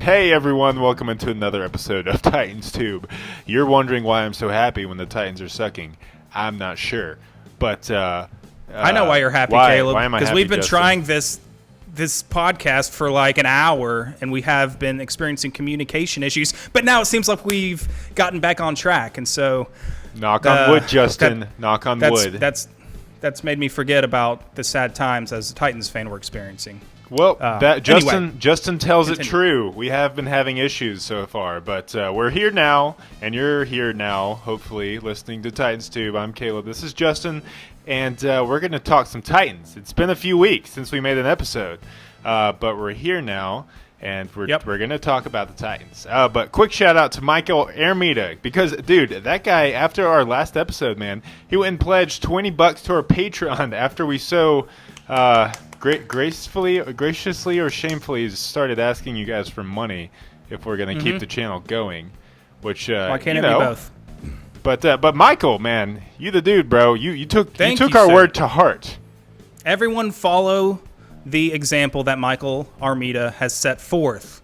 Hey everyone, welcome into another episode of Titans Tube. You're wondering why I'm so happy when the Titans are sucking. I'm not sure, but I know why you're happy, Caleb. Why am I happy, because we've been Justin? trying this podcast for like an hour, and we have been experiencing communication issues. But now it seems like we've gotten back on track, and so knock on wood, Justin. Knock on wood. That's made me forget about the sad times as a Titans fan we're experiencing. Well, anyway, Justin tells continue. it true. We have been having issues so far, but we're here now, and you're here now, hopefully, listening to Titans Tube. I'm Caleb. This is Justin, and we're going to talk some Titans. It's been a few weeks since we made an episode, but we're here now, and we're going to talk about the Titans. But quick shout-out to Michael Armida, because, dude, that guy, after our last episode, man, he went and pledged $20 to our Patreon after we so... graciously or shamefully started asking you guys for money if we're going to keep the channel going, which why can't it be both? But Michael, man, you the dude, bro. You took Thank our sir. word to heart. Everyone follow the example that Michael Armida has set forth.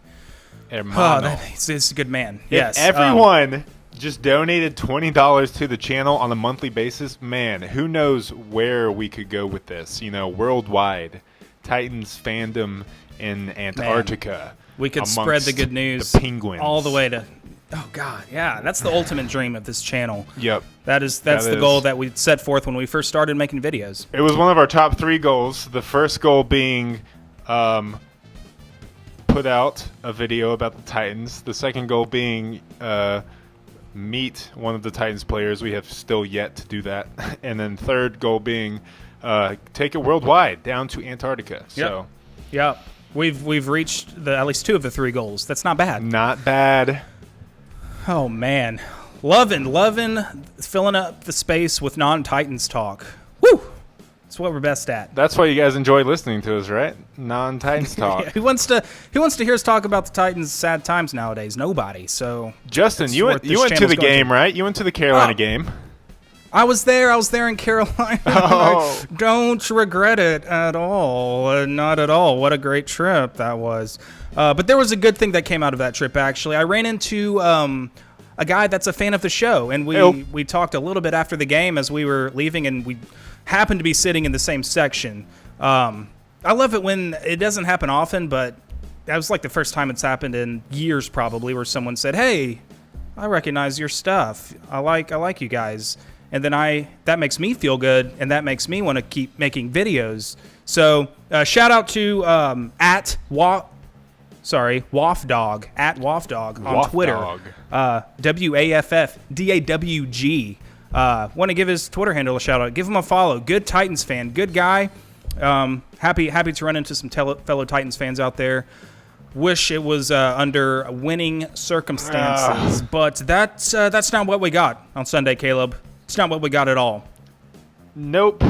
He's a good man. Yes. If everyone just donated $20 to the channel on a monthly basis, man, who knows where we could go with this? You know, worldwide. Titans fandom in Antarctica. Man, we could spread the good news, the penguins, all the way to. Oh God, yeah, that's the ultimate dream of this channel. Yep, that's the goal that we set forth when we first started making videos. It was one of our top 3 goals. The first goal being put out a video about the Titans. The second goal being meet one of the Titans players. We have still yet to do that. And then third goal being take it worldwide down to Antarctica. So, yeah, we've reached at least 2 of the 3 goals. That's not bad. Not bad. Oh man, loving filling up the space with non-Titans talk. Woo! That's what we're best at. That's why you guys enjoy listening to us, right? Non-Titans talk. Who wants to hear us talk about the Titans' sad times nowadays? Nobody. So Justin, you went to the game, right? You went to the Carolina game. I was there in Carolina. Oh. I don't regret it at all. Not at all. What a great trip that was. But there was a good thing that came out of that trip, actually. I ran into a guy that's a fan of the show, and we talked a little bit after the game as we were leaving, and we happened to be sitting in the same section. I love it when it doesn't happen often, but that was like the first time it's happened in years probably, where someone said, "Hey, I recognize your stuff. I like you guys." And then that makes me feel good, and that makes me want to keep making videos. So shout out to WAFDog, @WAFDog on Twitter. WAFFDAWG. Want to give his Twitter handle a shout out. Give him a follow. Good Titans fan. Good guy. Happy to run into some fellow Titans fans out there. Wish it was under winning circumstances, but that's not what we got on Sunday, Caleb. It's not what we got at all. Nope,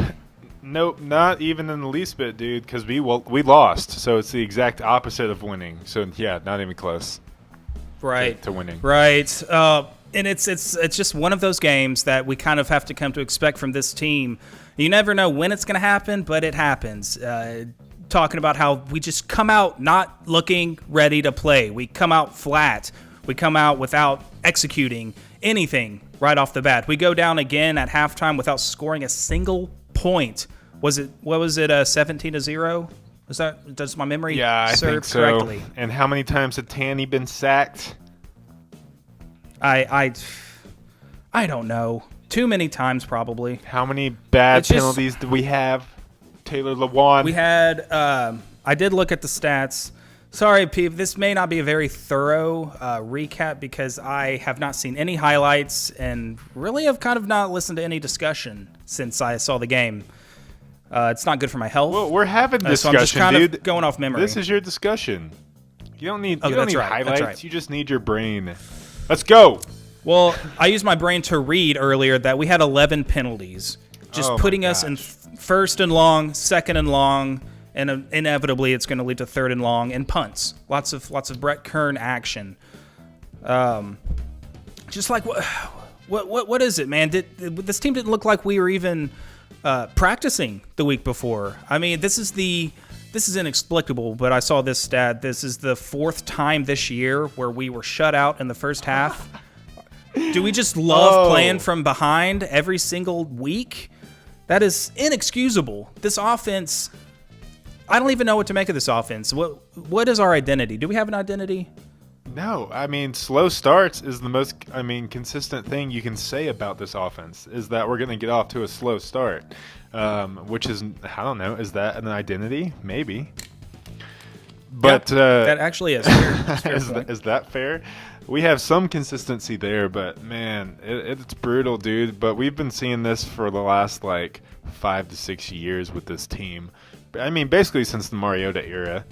not even in the least bit, dude, because we lost, so it's the exact opposite of winning. So, yeah, not even close. Right. To winning. Right. And it's just one of those games that we kind of have to come to expect from this team. You never know when it's going to happen, but it happens. Talking about how we just come out not looking ready to play. We come out flat. We come out without executing anything right off the bat. We go down again at halftime without scoring a single point. What was it 17-0? Does my memory serve so. correctly? And how many times had Tanny been sacked? I don't know. Too many times probably. How many bad penalties did we have? Taylor Lewan. We had I did look at the stats. Sorry, Pete, this may not be a very thorough recap because I have not seen any highlights and really have kind of not listened to any discussion since I saw the game. It's not good for my health. Well, we're having discussion, so I'm just kind dude. Of going off memory. This is your discussion. You don't need highlights. Right. You just need your brain. Let's go. Well, I used my brain to read earlier that we had 11 penalties, just putting us in first and long, second and long, and inevitably it's going to lead to third and long and punts. Lots of Brett Kern action. Just like what is it, man? This team didn't look like we were even practicing the week before. I mean, this is the this is inexplicable, but I saw this stat. This is the 4th time this year where we were shut out in the first half. Do we just love playing from behind every single week? That is inexcusable. This offense, I don't even know what to make of this offense. What is our identity? Do we have an identity? No, I mean, slow starts is the most, consistent thing you can say about this offense is that we're going to get off to a slow start, which is, I don't know, is that an identity? Maybe. But that actually is fair. Is that fair? We have some consistency there, but man, it's brutal, dude. But we've been seeing this for the last 5 to 6 years with this team. I mean, basically since the Mariota era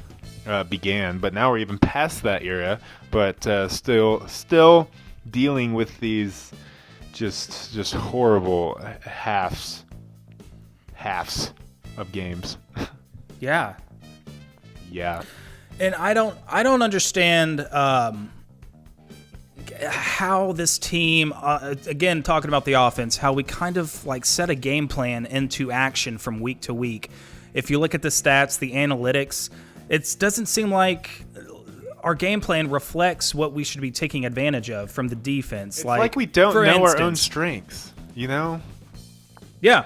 began, but now we're even past that era. But still dealing with these just horrible halves of games. Yeah. Yeah. And I don't understand how this team, again, talking about the offense, how we kind of set a game plan into action from week to week. If you look at the stats, the analytics, it doesn't seem like our game plan reflects what we should be taking advantage of from the defense. It's like we don't know our own strengths, you know? Yeah.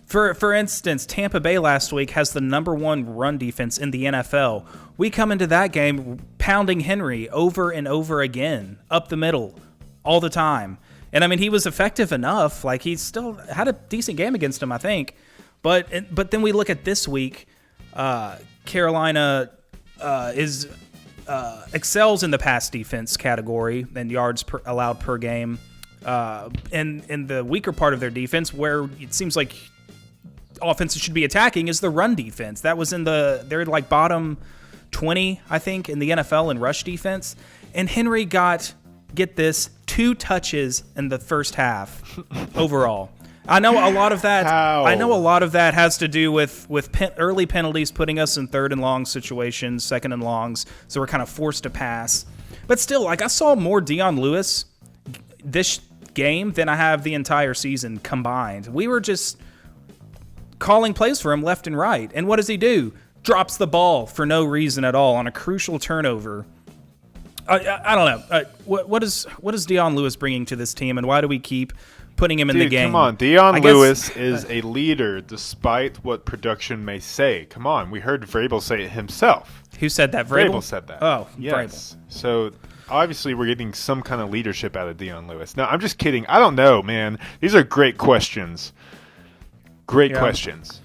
For instance, Tampa Bay last week has the #1 run defense in the NFL. We come into that game pounding Henry over and over again, up the middle, all the time. And, I mean, he was effective enough. He still had a decent game against him, I think. But then we look at this week, Carolina excels in the pass defense category and yards allowed per game. And in the weaker part of their defense, where it seems like offenses should be attacking, is the run defense. That was they're bottom 20, I think, in the NFL in rush defense. And Henry got, get this, 2 touches in the first half overall. I know a lot of that. How? I know a lot of that has to do with early penalties putting us in 3rd and long situations, 2nd and longs, so we're kind of forced to pass. But still, I saw more Dion Lewis this game than I have the entire season combined. We were just calling plays for him left and right. And what does he do? Drops the ball for no reason at all on a crucial turnover. I don't know. What is Dion Lewis bringing to this team, and why do we keep putting him in the game? Come on. Dion Lewis is a leader despite what production may say. Come on. We heard Vrabel say it himself. Who said that? Vrabel said that. Oh, yes. Vrabel. So obviously we're getting some kind of leadership out of Dion Lewis. No, I'm just kidding. I don't know, man. These are great questions. Great questions.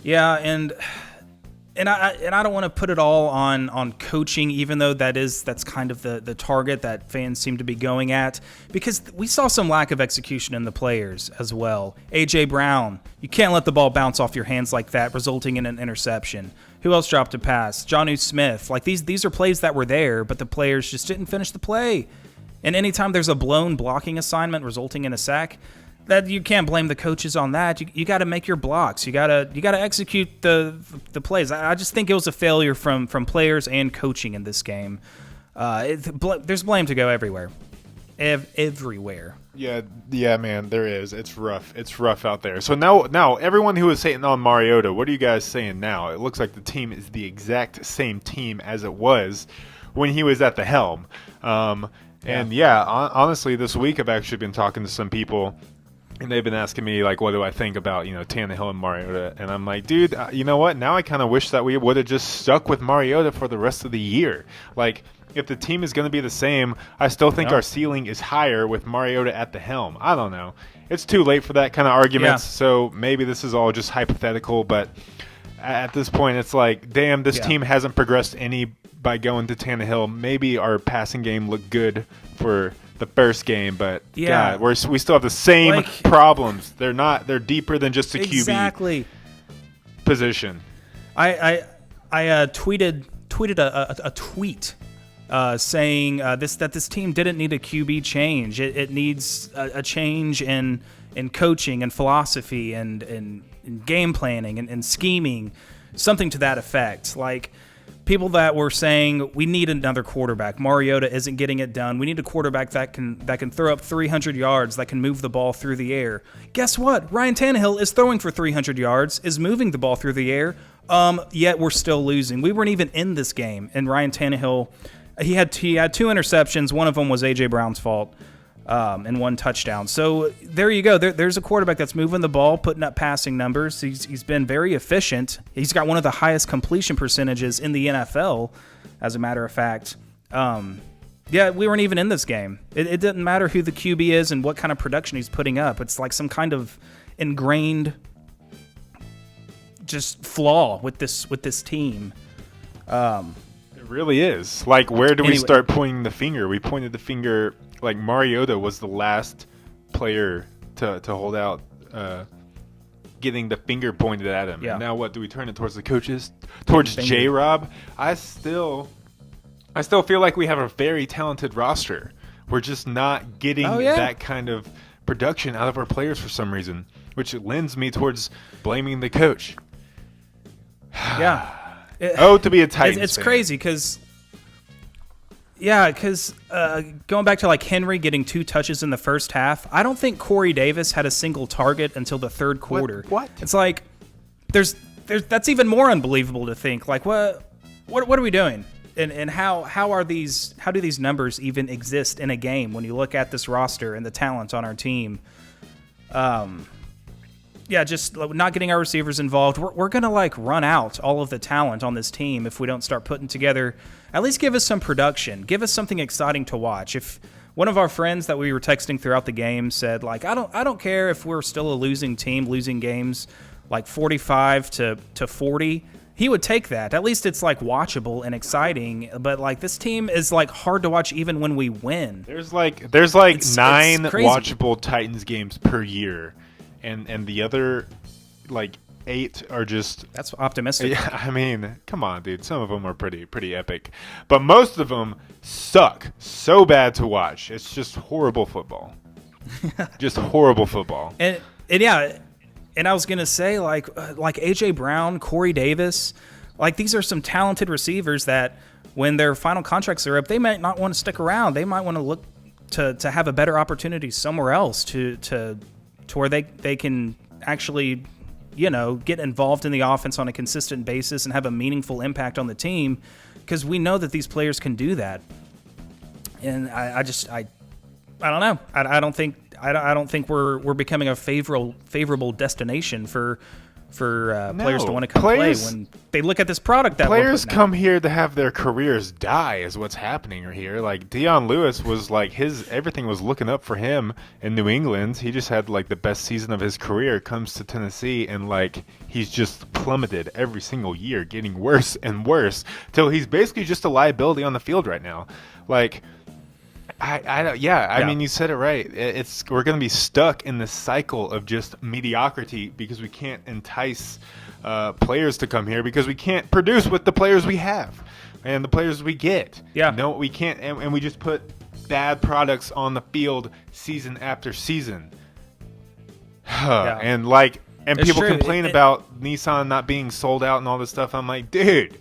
Yeah, and I don't want to put it all on coaching, even though that's kind of the target that fans seem to be going at, because we saw some lack of execution in the players as well. A.J. Brown, you can't let the ball bounce off your hands like that, resulting in an interception. Who else dropped a pass? Jonnu Smith. These are plays that were there, but the players just didn't finish the play. And anytime there's a blown blocking assignment resulting in a sack, that you can't blame the coaches on that. You got to make your blocks. You got to execute the plays. I just think it was a failure from players and coaching in this game. There's blame to go everywhere. Everywhere. Yeah, man, there is. It's rough. It's rough out there. So now everyone who is hating on Mariota, what are you guys saying now? It looks like the team is the exact same team as it was when he was at the helm. And honestly, this week I've actually been talking to some people, and they've been asking me, what do I think about, Tannehill and Mariota? And I'm like, dude, you know what? Now I kind of wish that we would have just stuck with Mariota for the rest of the year. If the team is going to be the same, I still think our ceiling is higher with Mariota at the helm. I don't know. It's too late for that kind of argument, so maybe this is all just hypothetical. But at this point, it's damn, this team hasn't progressed any by going to Tannehill. Maybe our passing game looked good for the first game, but God, we still have the same problems. They're deeper than just a QB position. I tweeted a tweet saying that this team didn't need a QB change. It needs a change in coaching and philosophy and game planning and scheming, something to that effect. people that were saying we need another quarterback. Mariota isn't getting it done. We need a quarterback that can throw up 300 yards, that can move the ball through the air. Guess what? Ryan Tannehill is throwing for 300 yards, is moving the ball through the air. Yet we're still losing. We weren't even in this game, and Ryan Tannehill, he had 2 interceptions. One of them was AJ Brown's fault, and 1 touchdown. So there you go. There's a quarterback that's moving the ball, putting up passing numbers. He's been very efficient. He's got one of the highest completion percentages in the NFL, as a matter of fact. Yeah, we weren't even in this game. It didn't matter who the QB is and what kind of production he's putting up. It's like some kind of ingrained just flaw with this team. It really is. Like, where do we start pointing the finger? We pointed the finger, like Mariota was the last player to hold out, getting the finger pointed at him. Yeah. And now what, do we turn it towards the coaches? Towards J-Rob? I still feel like we have a very talented roster. We're just not getting that kind of production out of our players for some reason, which lends me towards blaming the coach. Yeah. To be a Titans It's fan. crazy because going back to like Henry getting 2 touches in the first half, I don't think Corey Davis had a single target until the third quarter. What? It's like there's that's even more unbelievable to think. Like what are we doing? And how do these numbers even exist in a game when you look at this roster and the talent on our team? Just not getting our receivers involved. We're going to like run out all of the talent on this team if we don't start putting together, at least give us some production, give us something exciting to watch. If one of our friends that we were texting throughout the game said like, I don't care if we're still a losing team, losing games like 45 to 40, he would take that. At least it's like watchable and exciting, but like this team is like hard to watch even when we win. There's 9 watchable Titans games per year. And the other, like, 8 are just... That's optimistic. Yeah, I mean, come on, dude. Some of them are pretty epic. But most of them suck so bad to watch. It's just horrible football. Just horrible football. And I was going to say, like A.J. Brown, Corey Davis, like, these are some talented receivers that when their final contracts are up, they might not want to stick around. They might want to look to have a better opportunity somewhere else to where they can actually, get involved in the offense on a consistent basis and have a meaningful impact on the team, because we know that these players can do that. And I don't know. I don't think we're becoming a favorable destination for players to want to come play when they look at this product. That players come here to have their careers die is what's happening here. Like Deion Lewis was like everything was looking up for him in New England. He just had like the best season of his career. Comes to Tennessee and like he's just plummeted every single year, getting worse and worse till he's basically just a liability on the field right now. Like. I mean, you said it right. We're going to be stuck in this cycle of just mediocrity because we can't entice players to come here because we can't produce with the players we have and the players we get. Yeah. No, we can't, and we just put bad products on the field season after season. And people complain about Nissan not being sold out and all this stuff. I'm like, dude.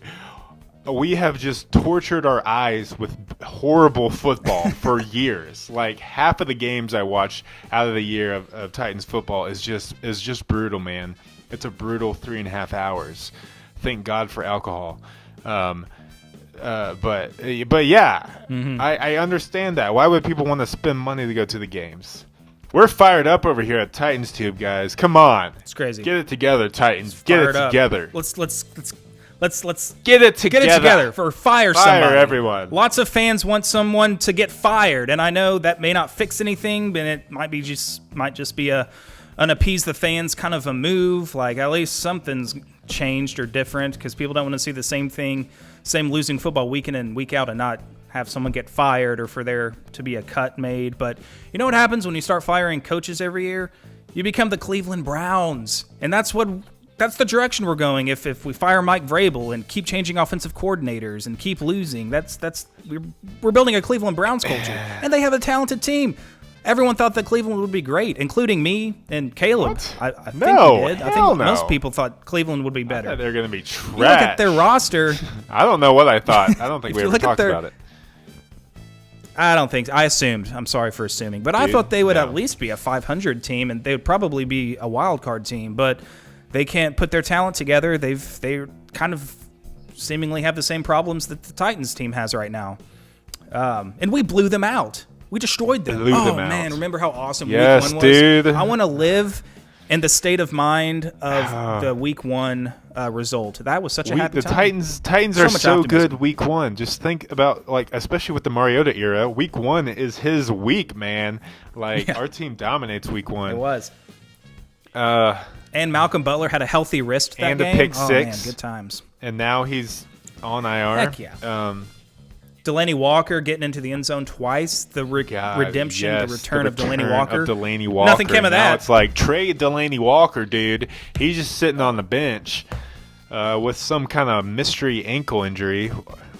We have just tortured our eyes with horrible football for years. Like half of the games I watch out of the year of Titans football is just brutal, man. It's a brutal 3.5 hours. Thank God for alcohol. But yeah, I understand that. Why would people want to spend money to go to the games? We're fired up over here at Titans Tube, guys. Come on, it's crazy. Get it together, Titans. Get it together. Let's get it together. For fire somebody. Fire everyone. Lots of fans want someone to get fired, and I know that may not fix anything, but it might just be an appease the fans kind of a move. Like at least something's changed or different because people don't want to see the same thing, same losing football week in and week out, and not have someone get fired or for there to be a cut made. But you know what happens when you start firing coaches every year? You become the Cleveland Browns, and that's the direction we're going. If we fire Mike Vrabel and keep changing offensive coordinators and keep losing, we're building a Cleveland Browns culture, and they have a talented team. Everyone thought that Cleveland would be great, including me and Caleb. What? I think No, we did. I hell think no. most people thought Cleveland would be better. I thought they're going to be trash. You look at their roster. I don't know what I thought. I don't think If we you ever look at talked their- about it. I don't think. I assumed. I'm sorry for assuming, but I Dude, thought they would no. at least be a 500 team, and they would probably be a wild card team. But they can't put their talent together. They kind of seemingly have the same problems that the Titans team has right now. And we blew them out. We destroyed them. Blew them out. Man, remember how awesome Yes, Week 1 was? dude. I want to live in the state of mind of the Week 1 result. That was such a happy The time. Titans So are much so optimism. good week 1. Just think about, like, especially with the Mariota era, week 1 is his week, man. Like, Yeah. our team dominates week 1. It was. Uh, And Malcolm Butler had a healthy wrist that And a game. pick Oh, six. man, good times. and now he's on IR. Heck yeah. Delaney Walker getting into the end zone twice. The God, redemption, yes, the return of Delaney return Walker. of Delaney Walker. Nothing came of Now that. It's like, trade Delaney Walker, dude. He's just sitting on the bench with some kind of mystery ankle injury.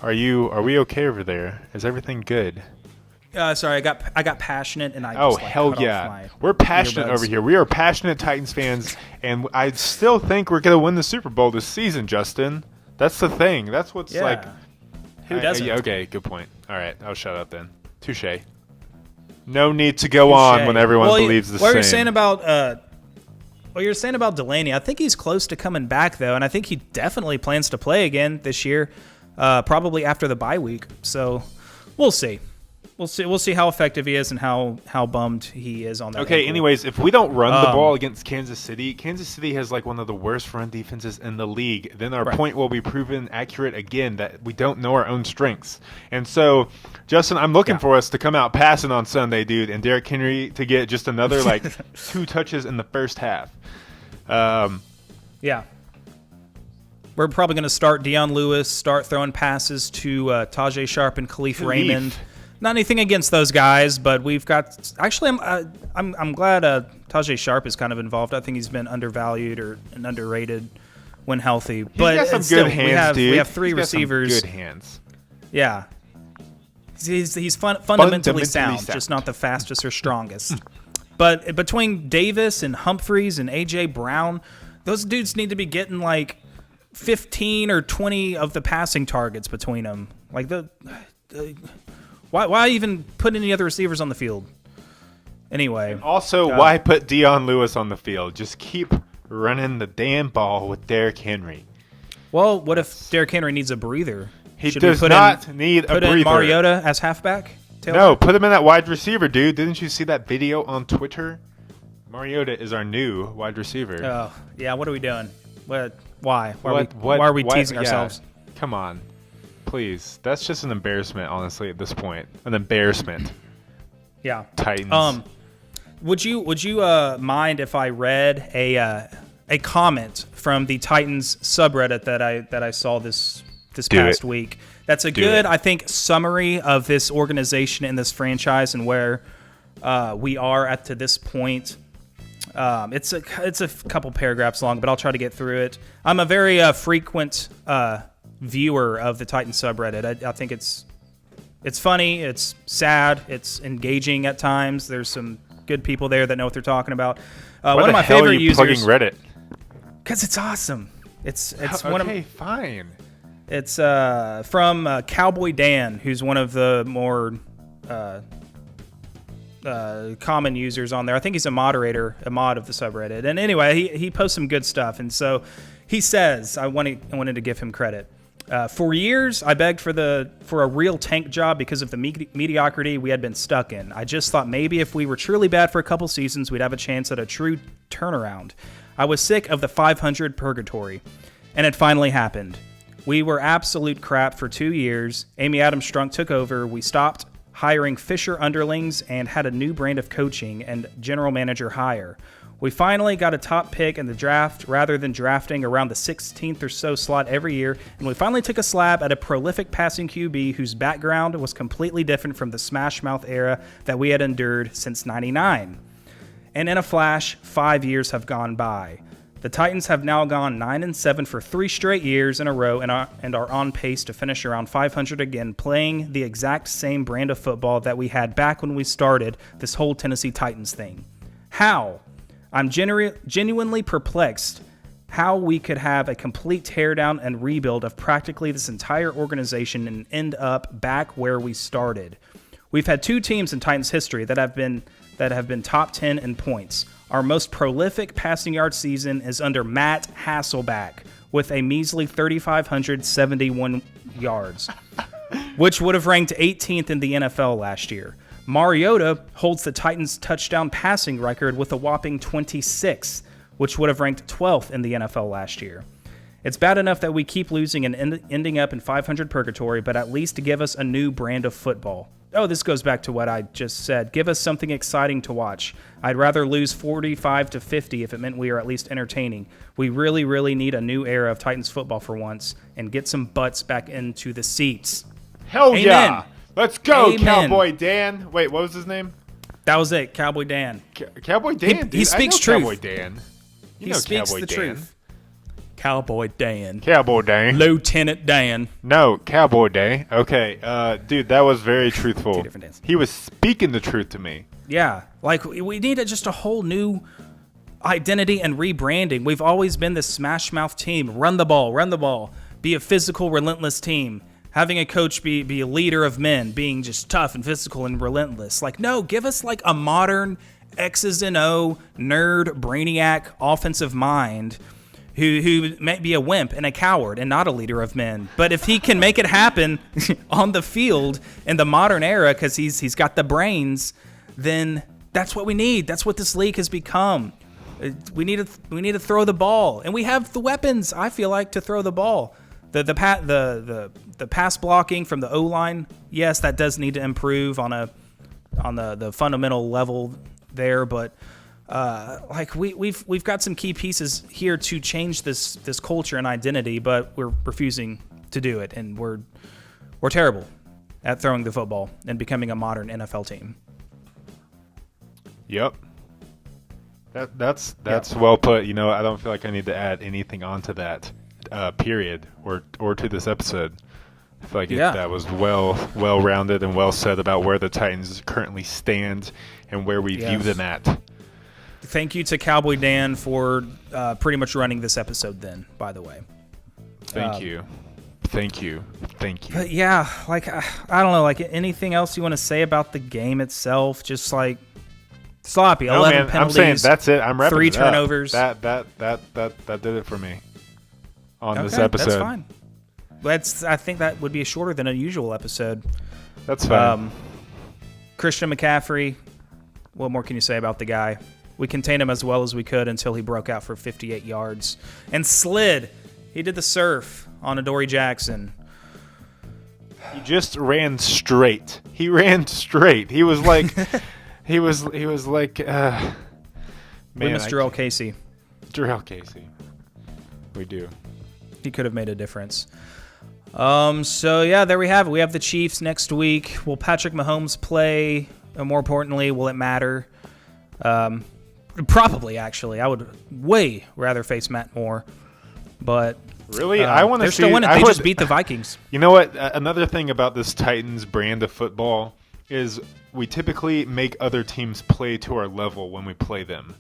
Are we okay over there? Is everything good? Sorry, I got passionate and I Oh, just, like, hell cut off yeah. my We're passionate earbuds. over here. We are passionate Titans fans, and I still think we're going to win the Super Bowl this season, Justin. That's the thing. That's what's Yeah. like. Who doesn't? Okay, good point. All right, I'll shut up then. Touche. No need to go on when everyone believes the same. What you're saying about Delaney, I think he's close to coming back though, and I think he definitely plans to play again this year, probably after the bye week. So we'll see. We'll see how effective he is and how bummed he is on that. Okay, ankle. anyways, if we don't run the ball against Kansas City has like one of the worst run defenses in the league. Then our point will be proven accurate again that we don't know our own strengths. And so, Justin, I'm looking for us to come out passing on Sunday, dude, and Derrick Henry to get just another like 2 touches in the first half. Yeah. We're probably going to start Deion Lewis, start throwing passes to Tajay Sharp and Khalif Raymond. Not anything against those guys, but we've got. Actually, I'm glad Tajay Sharp is kind of involved. I think he's been undervalued and underrated when healthy. But He's got some still, good hands, dude. We have 3 He's got some receivers. good hands. Yeah. He's fundamentally sound, sound. just not the fastest or strongest. But between Davis and Humphreys and A.J. Brown, those dudes need to be getting like 15 or 20 of the passing targets between them. Like why even put any other receivers on the field? Anyway. Also, why put Deion Lewis on the field? Just keep running the damn ball with Derrick Henry. Well, what if Derrick Henry needs a breather? He Should does we not need a put breather. in Mariota as halfback? Taylor? No, put him in that wide receiver, dude. Didn't you see that video on Twitter? Mariota is our new wide receiver. Oh, yeah. What are we doing? What? Why? Why What- are we why- teasing yeah, ourselves? Come on. Please. That's just an embarrassment, honestly, at this point. An embarrassment. Yeah. Titans. Would you mind if I read a comment from the Titans subreddit that I saw this past week? That's a good, I think, summary of this organization and this franchise and where we are at to this point. It's a couple paragraphs long, but I'll try to get through it. I'm a very frequent viewer of the Titans subreddit. I think it's funny, it's sad, it's engaging at times. There's some good people there that know what they're talking about. One of my favorite are you users, plugging Reddit? because it's awesome. It's Okay, one of fine. it's from Cowboy Dan, who's one of the more common users on there. I think he's a mod of the subreddit. And anyway, he posts some good stuff. And so he says, I wanted to give him credit. For years, I begged for a real tank job because of the mediocrity we had been stuck in. I just thought maybe if we were truly bad for a couple seasons, we'd have a chance at a true turnaround. I was sick of the 500 purgatory, and it finally happened. We were absolute crap for 2 years. Amy Adams Strunk took over. We stopped hiring Fisher underlings and had a new brand of coaching and general manager hire. We finally got a top pick in the draft rather than drafting around the 16th or so slot every year, and we finally took a slab at a prolific passing QB whose background was completely different from the smash mouth era that we had endured since '99. And in a flash, 5 years have gone by. The Titans have now gone 9-7 for 3 straight years in a row and are on pace to finish around 500 again, playing the exact same brand of football that we had back when we started this whole Tennessee Titans thing. How? I'm genuinely perplexed how we could have a complete teardown and rebuild of practically this entire organization and end up back where we started. We've had 2 teams in Titans history that have been top 10 in points. Our most prolific passing yard season is under Matt Hasselbeck with a measly 3,571 yards, which would have ranked 18th in the NFL last year. Mariota holds the Titans' touchdown passing record with a whopping 26, which would have ranked 12th in the NFL last year. It's bad enough that we keep losing and ending up in 500 purgatory, but at least to give us a new brand of football. Oh, this goes back to what I just said. Give us something exciting to watch. I'd rather lose 45-50 if it meant we are at least entertaining. We really, really need a new era of Titans football for once and get some butts back into the seats. Hell Amen. yeah. Let's go, Amen. Cowboy Dan. Wait, what was his name? That was it, Cowboy Dan. Cowboy Dan, dude. He speaks I know truth. Cowboy Dan. He speaks Cowboy the Dan. truth. Cowboy Dan. Cowboy Dan. Lieutenant Dan. No, Cowboy Dan. Okay, dude, that was very truthful. 2 different Dans. He was speaking the truth to me. Yeah, like we need just a whole new identity and rebranding. We've always been this smash mouth team. Run the ball, be a physical, relentless team. Having a coach be a leader of men, being just tough and physical and relentless. Like, no, give us like a modern X's and O nerd brainiac offensive mind who may be a wimp and a coward and not a leader of men. But if he can make it happen on the field in the modern era because he's got the brains, then that's what we need. That's what this league has become. We need to throw the ball, and we have the weapons, I feel like, to throw the ball. The pass blocking from the O-line, yes, that does need to improve on the fundamental level there, but like we've got some key pieces here to change this culture and identity, but we're refusing to do it, and we're terrible at throwing the football and becoming a modern NFL team. Yep. That's well put. You know, I don't feel like I need to add anything onto that period or to this episode. I feel like that was well rounded and well said about where the Titans currently stand and where we view them at. Thank you to Cowboy Dan for pretty much running this episode then, by the way. Thank you. But yeah, like, I don't know, like anything else you want to say about the game itself? Just like sloppy, 11 penalties. I'm saying that's it. I'm wrapping 3 it turnovers. Up. That did it for me on this episode. That's fine. I think that would be a shorter than a usual episode. That's fine. Christian McCaffrey, what more can you say about the guy? We contained him as well as we could until he broke out for 58 yards and slid. He did the surf on Adoree Jackson. He just ran straight. He ran straight. He was like, he was like, man. We miss Jarrell Casey. Jarrell Casey. We do. He could have made a difference. So yeah, there we have it. We have the Chiefs next week. Will Patrick Mahomes play? And more importantly, will it matter? Probably, actually. I would way rather face Matt Moore. But really, I want to see. They're still winning. They just beat the Vikings. You know what? Another thing about this Titans brand of football is we typically make other teams play to our level when we play them.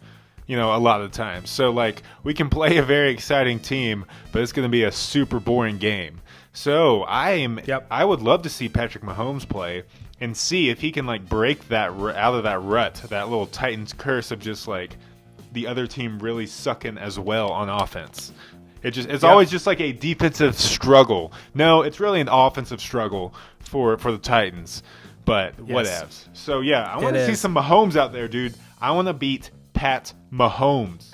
You know, a lot of the time. So, like, we can play a very exciting team, but it's going to be a super boring game. So, I would love to see Patrick Mahomes play and see if he can, like, break that out of that rut, that little Titans curse of just, like, the other team really sucking as well on offense. It's always just like a defensive struggle. No, it's really an offensive struggle for the Titans. But whatevs. So, yeah, I want to see some Mahomes out there, dude. I want to beat Pat Mahomes.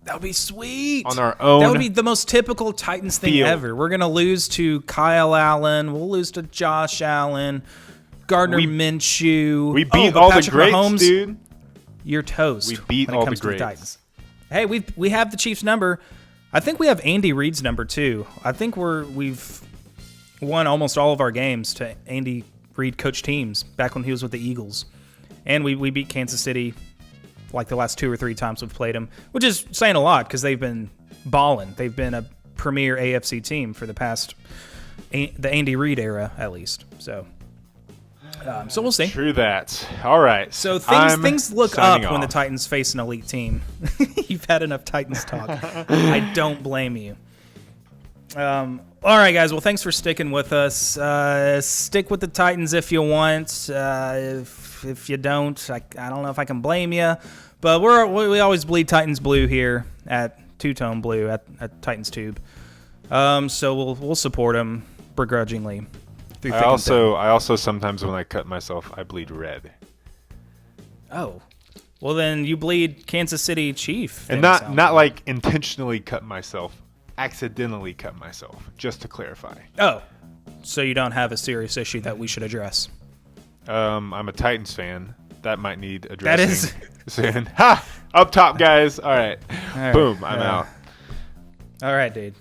That would be sweet. On our own. That would be the most typical Titans thing ever. We're going to lose to Kyle Allen. We'll lose to Josh Allen, Gardner Minshew. We beat all Patrick the greats, Mahomes, dude. You're toast. We beat all the greats. Titans. Hey, we have the Chiefs' number. I think we have Andy Reid's number too. I think we've won almost all of our games to Andy Reid coach teams back when he was with the Eagles, and we beat Kansas City like the last 2 or 3 times we've played them, which is saying a lot because they've been balling. They've been a premier AFC team for the past, the Andy Reid era at least. So we'll see. True that. All right. So things look up signing when the off. Titans face an elite team. You've had enough Titans talk. I don't blame you. All right, guys. Well, thanks for sticking with us. Stick with the Titans if you want. If you don't, I don't know if I can blame you. But we always bleed Titans blue here at Two-Tone Blue at Titans Tube. So we'll support them begrudgingly. Through thick and thin. I also sometimes when I cut myself, I bleed red. Oh. Well, then you bleed Kansas City Chief. And not like intentionally cut myself, accidentally cut myself, just to clarify. Oh. So you don't have a serious issue that we should address. I'm a Titans fan. That might need That addressing is. soon. Ha! Up top, guys. All right. All right. Boom. I'm out. All right, dude.